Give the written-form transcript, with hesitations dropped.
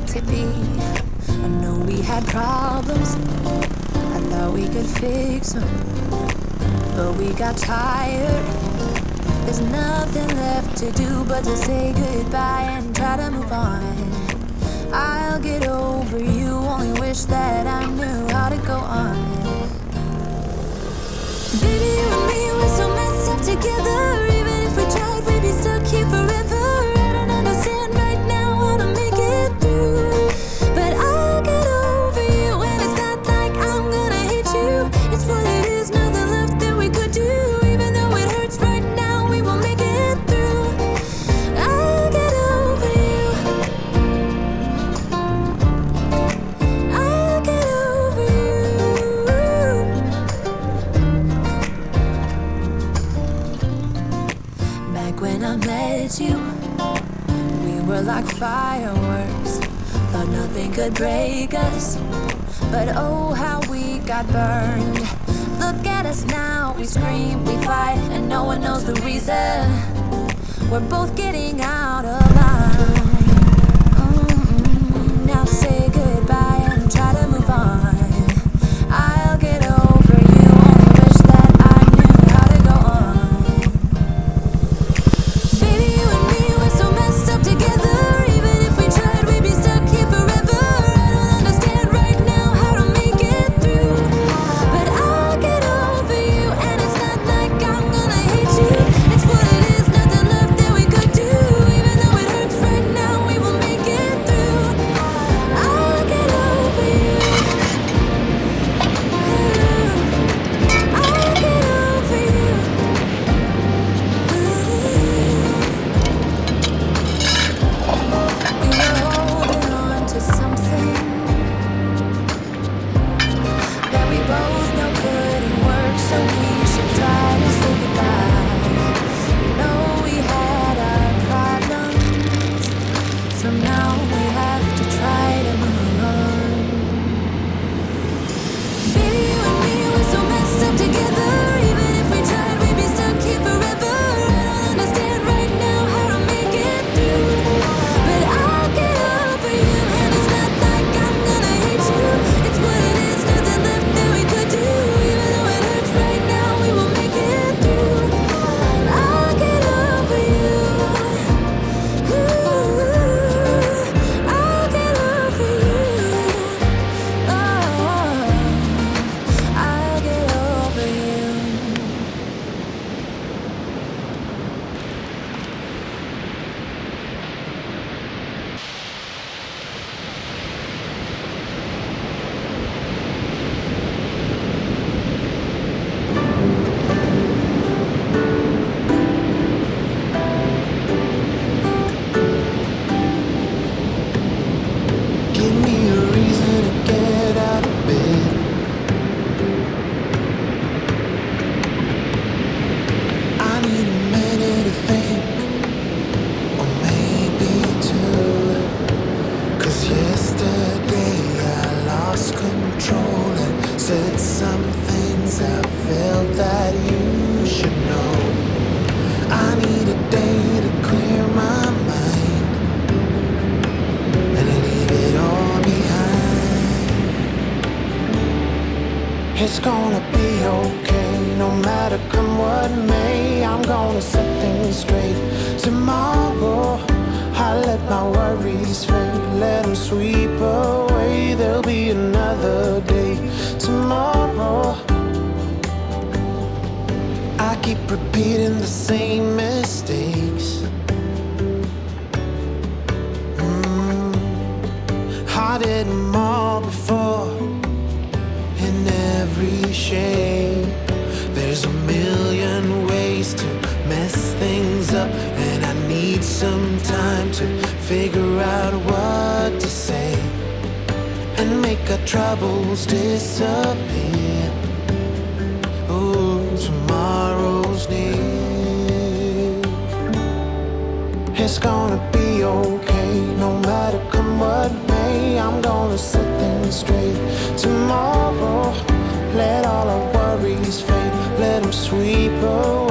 to be. I know we had problems, I thought we could fix them, but we got tired. There's nothing left to do but to say goodbye and try to move on. I'll get over you, only wish that I knew how to go on. Baby, you and me, we're so messed up together. Even if we tried, we'd be stuck here forever. I don't understand right now how to make it through, but I'll get over you, and it's not like I'm gonna hate you. It's what it is, nothing left that we could do. Even though it hurts right now, we will make it through. I'll get over you. I'll get over you. Back when I met you, we were like fireworks. Thought nothing could break us, but oh how we got burned. Look at us now, we scream, we fight, and no one knows the reason. We're both getting out of line. Now say goodbye and try to move on. I'll get over you, only wish that I knew how to go on. Baby, you and me, we're so messed up together. Even if we tried, we'd be stuck here forever. I don't understand right now how to make it through, but I'll get over you, and it's not like I'm gonna hate you. It's what it is, nothing left that we could do. Even though it hurts right now, we will make it through. I'll get over you. I'll get over you. We were holding on to something that we both know couldn't work, so we should try to say goodbye. We know we had our problems, so now we have to try to move on. Baby, you and me, we're so messed up together. Even if we tried, we'd be stuck here forever. I don't understand right now how to make it through, but I'll get over you, and it's not like I'm gonna hate you. It's what it is, nothing left that we could do. Even though it hurts right now, we will make it through. I'll get over you. I'll get over you. Oh, I'll get over you. Give me a reason to get out of bed. I need a minute to think, or maybe two. 'Cause yesterday I lost control and said some things I felt that you should know. I need a day to clear my mind and leave it all behind. It's gonna be okay, no matter come what may. I'm gonna set things straight. Tomorrow, I'll let my worries fade, let them sweep away. There'll be another day tomorrow. I keep repeating the same mistakes. I did them all before, in every shape. There's a million ways to mess things up, and I need some time to figure out what to say and make our troubles disappear. Oh, tomorrow's near. It's gonna be okay, no matter come what may. I'm gonna set things straight tomorrow. Let all our worries fade, let them sweep away.